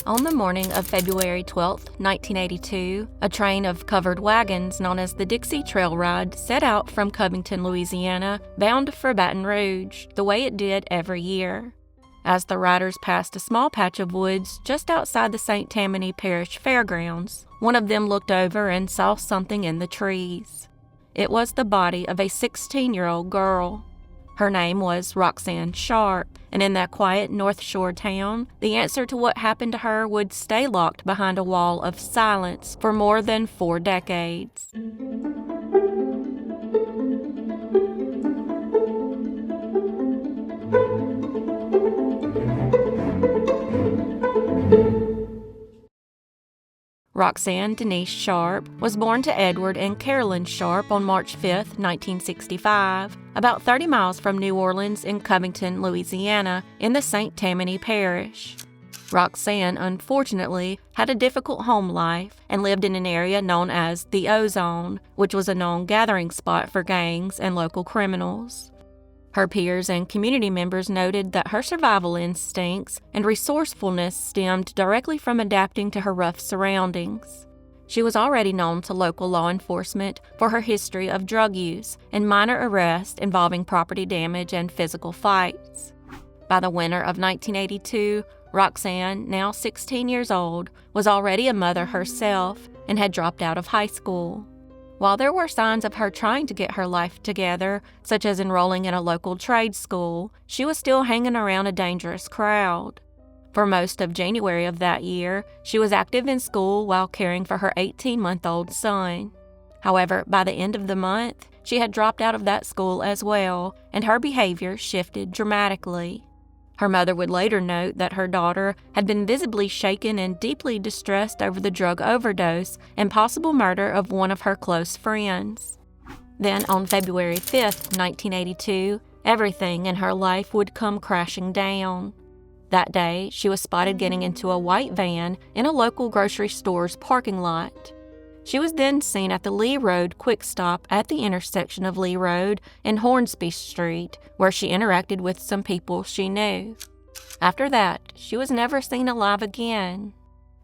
On the morning of February 12, 1982, a train of covered wagons known as the Dixie Trail Ride set out from Covington, Louisiana, bound for Baton Rouge, the way it did every year. As the riders passed a small patch of woods just outside the St. Tammany Parish Fairgrounds, one of them looked over and saw something in the trees. It was the body of a 16-year-old girl. Her name was Roxanne Sharp, and in that quiet North Shore town, the answer to what happened to her would stay locked behind a wall of silence for more than 4 decades. Roxanne Denise Sharp was born to Edward and Carolyn Sharp on March 5, 1965, about 30 miles from New Orleans in Covington, Louisiana, in the St. Tammany Parish. Roxanne, unfortunately, had a difficult home life and lived in an area known as the O-Zone, which was a known gathering spot for gangs and local criminals. Her peers and community members noted that her survival instincts and resourcefulness stemmed directly from adapting to her rough surroundings. She was already known to local law enforcement for her history of drug use and minor arrests involving property damage and physical fights. By the winter of 1982, Roxanne, now 16 years old, was already a mother herself and had dropped out of high school. While there were signs of her trying to get her life together, such as enrolling in a local trade school, she was still hanging around a dangerous crowd. For most of January of that year, she was active in school while caring for her 18-month-old son. However, by the end of the month, she had dropped out of that school as well, and her behavior shifted dramatically. Her mother would later note that her daughter had been visibly shaken and deeply distressed over the drug overdose and possible murder of one of her close friends. Then, on February 5, 1982, everything in her life would come crashing down. That day, she was spotted getting into a white van in a local grocery store's parking lot. She was then seen at the Lee Road Quick Stop at the intersection of Lee Road and Hornsby Street, where she interacted with some people she knew. After that, she was never seen alive again.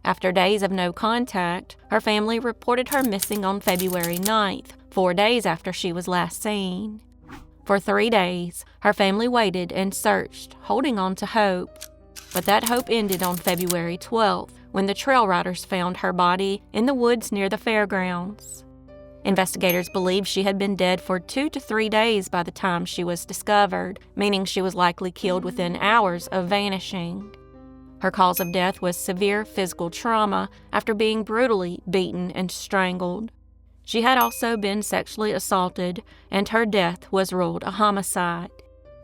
After days of no contact, her family reported her missing on February 9th, 4 days after she was last seen. For 3 days, her family waited and searched, holding on to hope. But that hope ended on February 12th, when the trail riders found her body in the woods near the fairgrounds. Investigators believe she had been dead for 2 to 3 days by the time she was discovered, meaning she was likely killed within hours of vanishing. Her cause of death was severe physical trauma after being brutally beaten and strangled. She had also been sexually assaulted, and her death was ruled a homicide.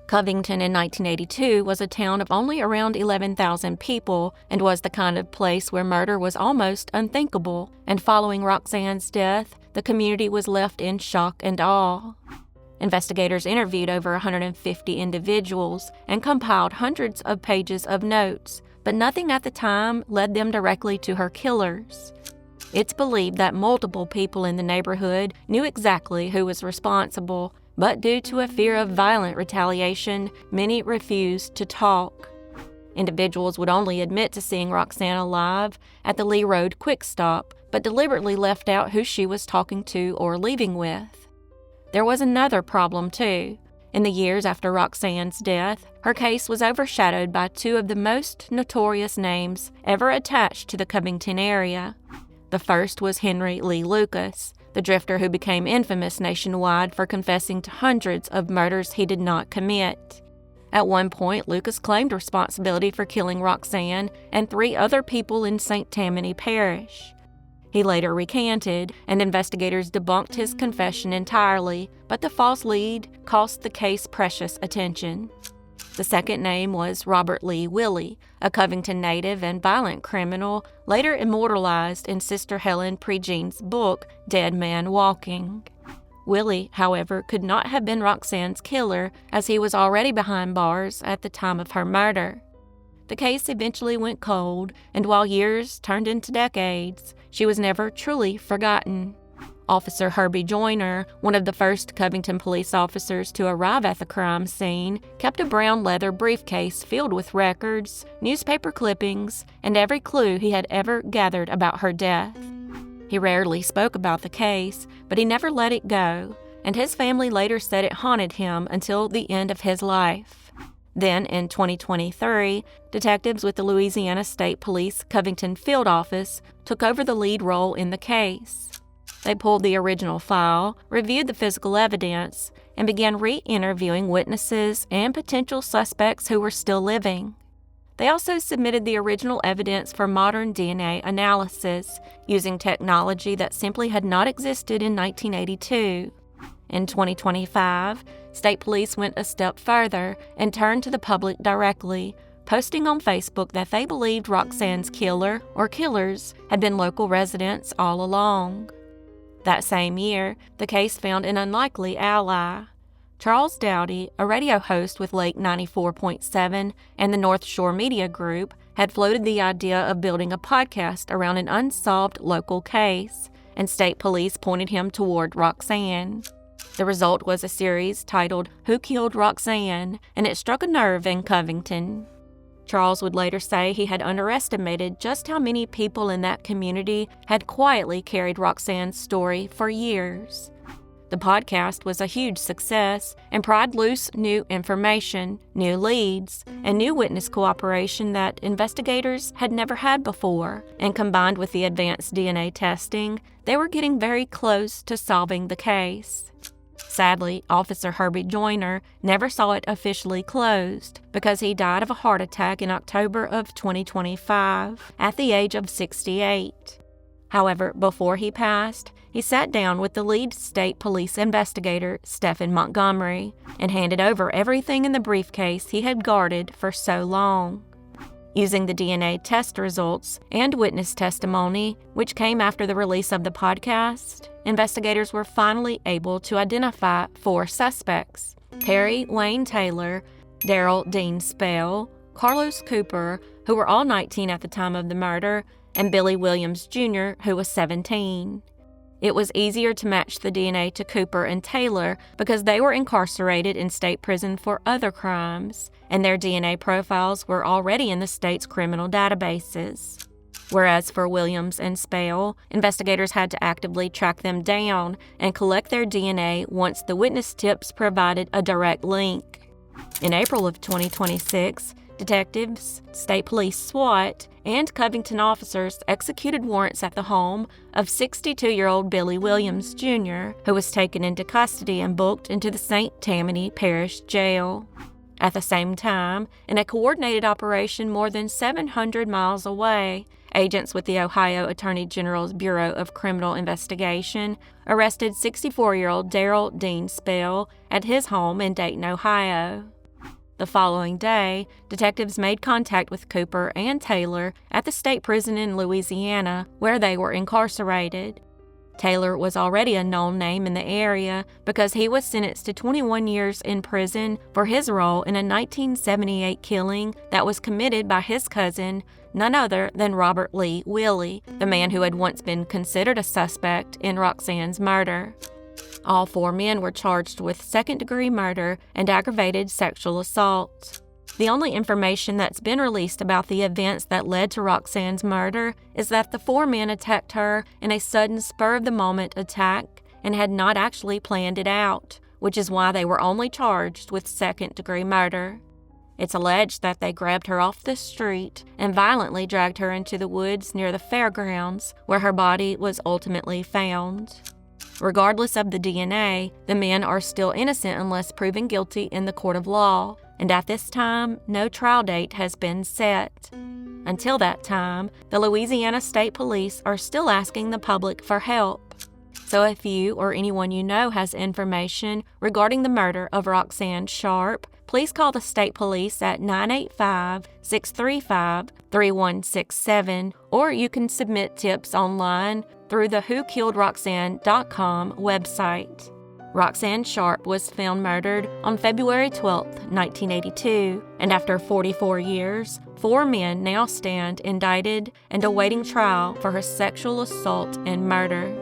Covington in 1982 was a town of only around 11,000 people and was the kind of place where murder was almost unthinkable, and following Roxanne's death, the community was left in shock and awe. Investigators interviewed over 150 individuals and compiled hundreds of pages of notes, but nothing at the time led them directly to her killers. It's believed that multiple people in the neighborhood knew exactly who was responsible, but due to a fear of violent retaliation, many refused to talk. Individuals would only admit to seeing Roxanne alive at the Lee Road Quick Stop, but deliberately left out who she was talking to or leaving with. There was another problem, too. In the years after Roxanne's death, her case was overshadowed by 2 of the most notorious names ever attached to the Covington area. The first was Henry Lee Lucas, the drifter who became infamous nationwide for confessing to hundreds of murders he did not commit. At one point, Lucas claimed responsibility for killing Roxanne and 3 other people in St. Tammany Parish. He later recanted, and investigators debunked his confession entirely, but the false lead cost the case precious attention. The second name was Robert Lee Willie, a Covington native and violent criminal, later immortalized in Sister Helen Prejean's book, Dead Man Walking. Willie, however, could not have been Roxanne's killer, as he was already behind bars at the time of her murder. The case eventually went cold, and while years turned into decades, she was never truly forgotten. Officer Herbie Joyner, one of the first Covington police officers to arrive at the crime scene, kept a brown leather briefcase filled with records, newspaper clippings, and every clue he had ever gathered about her death. He rarely spoke about the case, but he never let it go, and his family later said it haunted him until the end of his life. Then, in 2023, detectives with the Louisiana State Police Covington Field Office took over the lead role in the case. They pulled the original file, reviewed the physical evidence, and began re-interviewing witnesses and potential suspects who were still living. They also submitted the original evidence for modern DNA analysis, using technology that simply had not existed in 1982. In 2025, state police went a step further and turned to the public directly, posting on Facebook that they believed Roxanne's killer or killers had been local residents all along. That same year, the case found an unlikely ally. Charles Dowdy, a radio host with Lake 94.7 and the North Shore Media Group, had floated the idea of building a podcast around an unsolved local case, and state police pointed him toward Roxanne. The result was a series titled Who Killed Roxanne, and it struck a nerve in Covington. Charles would later say he had underestimated just how many people in that community had quietly carried Roxanne's story for years. The podcast was a huge success and pried loose new information, new leads, and new witness cooperation that investigators had never had before, and combined with the advanced DNA testing, they were getting very close to solving the case. Sadly, Officer Herbie Joyner never saw it officially closed because he died of a heart attack in October of 2025 at the age of 68. However, before he passed, he sat down with the lead state police investigator, Stephen Montgomery, and handed over everything in the briefcase he had guarded for so long. Using the DNA test results and witness testimony, which came after the release of the podcast, investigators were finally able to identify 4 suspects: Perry Wayne Taylor, Darrell Dean Spell, Carlos Cooper, who were all 19 at the time of the murder, and Billy Williams Jr., who was 17. It was easier to match the DNA to Cooper and Taylor because they were incarcerated in state prison for other crimes, and their DNA profiles were already in the state's criminal databases. Whereas for Williams and Spell, investigators had to actively track them down and collect their DNA once the witness tips provided a direct link. In April of 2026, detectives, state police SWAT, and Covington officers executed warrants at the home of 62-year-old Billy Williams Jr., who was taken into custody and booked into the St. Tammany Parish Jail. At the same time, in a coordinated operation more than 700 miles away, agents with the Ohio Attorney General's Bureau of Criminal Investigation arrested 64-year-old Darrell Dean Spell at his home in Dayton, Ohio. The following day, detectives made contact with Cooper and Taylor at the state prison in Louisiana, where they were incarcerated. Taylor was already a known name in the area because he was sentenced to 21 years in prison for his role in a 1978 killing that was committed by his cousin, none other than Robert Lee Willie, the man who had once been considered a suspect in Roxanne's murder. All 4 men were charged with second-degree murder and aggravated sexual assault. The only information that's been released about the events that led to Roxanne's murder is that the 4 men attacked her in a sudden spur-of-the-moment attack and had not actually planned it out, which is why they were only charged with second-degree murder. It's alleged that they grabbed her off the street and violently dragged her into the woods near the fairgrounds, where her body was ultimately found. Regardless of the DNA, the men are still innocent unless proven guilty in the court of law, and at this time, no trial date has been set. Until that time, the Louisiana State Police are still asking the public for help. So if you or anyone you know has information regarding the murder of Roxanne Sharp, please call the state police at 985-635-3167, or you can submit tips online through the WhoKilledRoxanne.com website. Roxanne Sharp was found murdered on February 12, 1982, and after 44 years, 4 men now stand indicted and awaiting trial for her sexual assault and murder.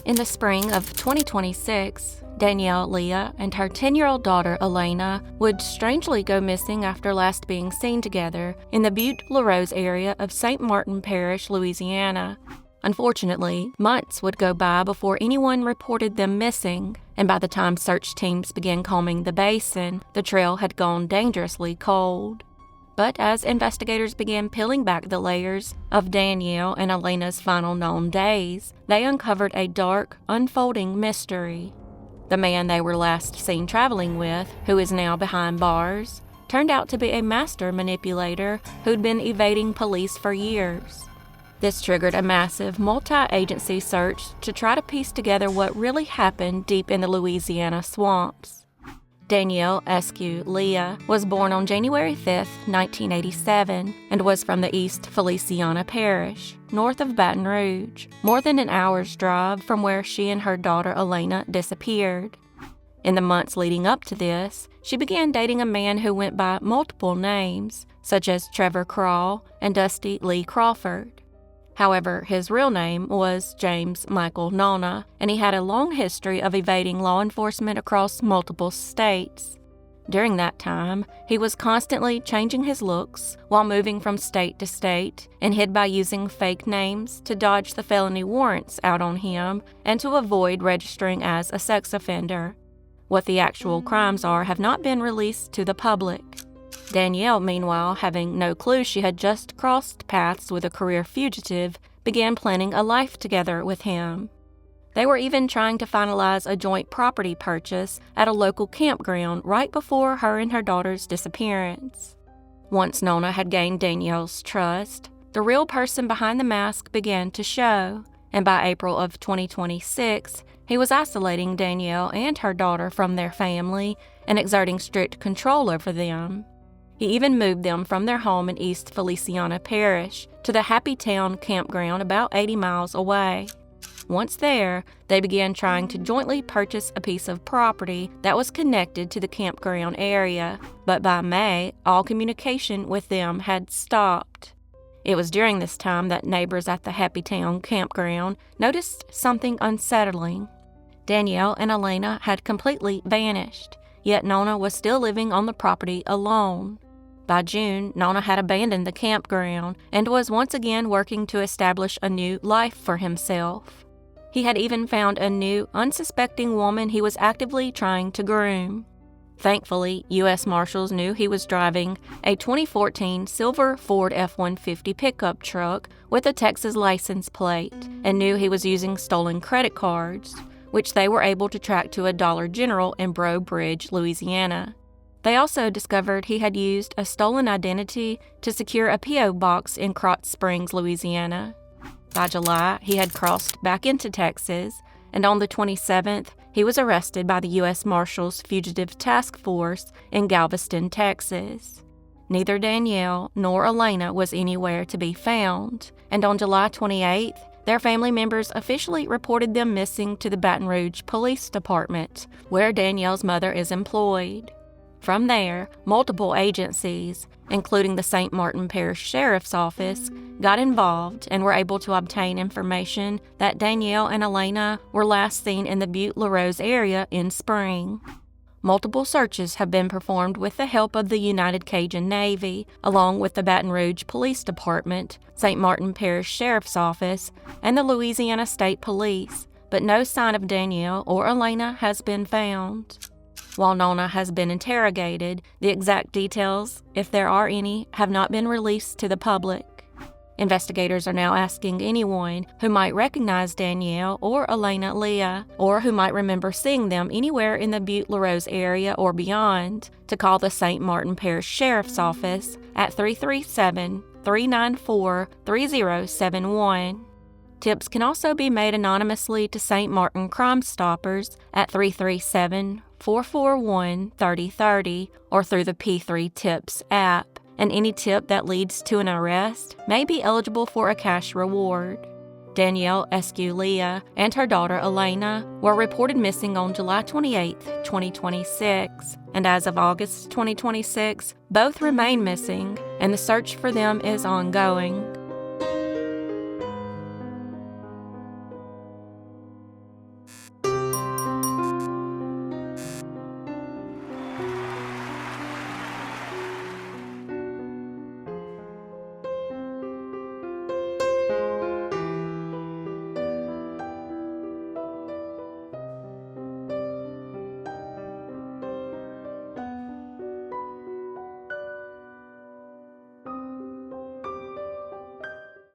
In the spring of 2026, Danielle Lea and her 10-year-old daughter Alayna would strangely go missing after last being seen together in the Butte-La Rose area of St. Martin Parish, Louisiana. Unfortunately, months would go by before anyone reported them missing, and by the time search teams began combing the basin, the trail had gone dangerously cold. But as investigators began peeling back the layers of Danielle and Alayna's final known days, they uncovered a dark, unfolding mystery. The man they were last seen traveling with, who is now behind bars, turned out to be a master manipulator who'd been evading police for years. This triggered a massive multi-agency search to try to piece together what really happened deep in the Louisiana swamps. Danielle Alayna Lea was born on January 5, 1987, and was from the East Feliciana Parish, north of Baton Rouge, more than an hour's drive from where she and her daughter Alayna disappeared. In the months leading up to this, she began dating a man who went by multiple names, such as Trevor Crawl and Dusty Lee Crawford. However, his real name was James Michael Nona, and he had a long history of evading law enforcement across multiple states. During that time, he was constantly changing his looks while moving from state to state and hid by using fake names to dodge the felony warrants out on him and to avoid registering as a sex offender. What the actual crimes are have not been released to the public. Danielle, meanwhile, having no clue she had just crossed paths with a career fugitive, began planning a life together with him. They were even trying to finalize a joint property purchase at a local campground right before her and her daughter's disappearance. Once Nona had gained Danielle's trust, the real person behind the mask began to show, and by April of 2026, he was isolating Danielle and her daughter from their family and exerting strict control over them. He even moved them from their home in East Feliciana Parish to the Happy Town campground about 80 miles away. Once there, they began trying to jointly purchase a piece of property that was connected to the campground area, but by May, all communication with them had stopped. It was during this time that neighbors at the Happy Town campground noticed something unsettling. Danielle and Alayna had completely vanished, yet Nona was still living on the property alone. By June, Nona had abandoned the campground and was once again working to establish a new life for himself. He had even found a new, unsuspecting woman he was actively trying to groom. Thankfully, U.S. Marshals knew he was driving a 2014 silver Ford F-150 pickup truck with a Texas license plate and knew he was using stolen credit cards, which they were able to track to a Dollar General in Breaux Bridge, Louisiana. They also discovered he had used a stolen identity to secure a P.O. box in Krotz Springs, Louisiana. By July, he had crossed back into Texas, and on the 27th, he was arrested by the U.S. Marshals Fugitive Task Force in Galveston, Texas. Neither Danielle nor Alayna was anywhere to be found, and on July 28th, their family members officially reported them missing to the Baton Rouge Police Department, where Danielle's mother is employed. From there, multiple agencies, including the St. Martin Parish Sheriff's Office, got involved and were able to obtain information that Danielle and Alayna were last seen in the Butte-La Rose area in spring. Multiple searches have been performed with the help of the United Cajun Navy, along with the Baton Rouge Police Department, St. Martin Parish Sheriff's Office, and the Louisiana State Police, but no sign of Danielle or Alayna has been found. While Nona has been interrogated, the exact details, if there are any, have not been released to the public. Investigators are now asking anyone who might recognize Danielle or Alayna Lea, or who might remember seeing them anywhere in the Butte-La Rose area or beyond, to call the St. Martin Parish Sheriff's Office at 337-394-3071. Tips can also be made anonymously to St. Martin Crime Stoppers at 337-441-3030 or through the P3 Tips app, and any tip that leads to an arrest may be eligible for a cash reward. Danielle Alayna Lea and her daughter Alayna were reported missing on July 28, 2026, and as of August 2026, both remain missing, and the search for them is ongoing.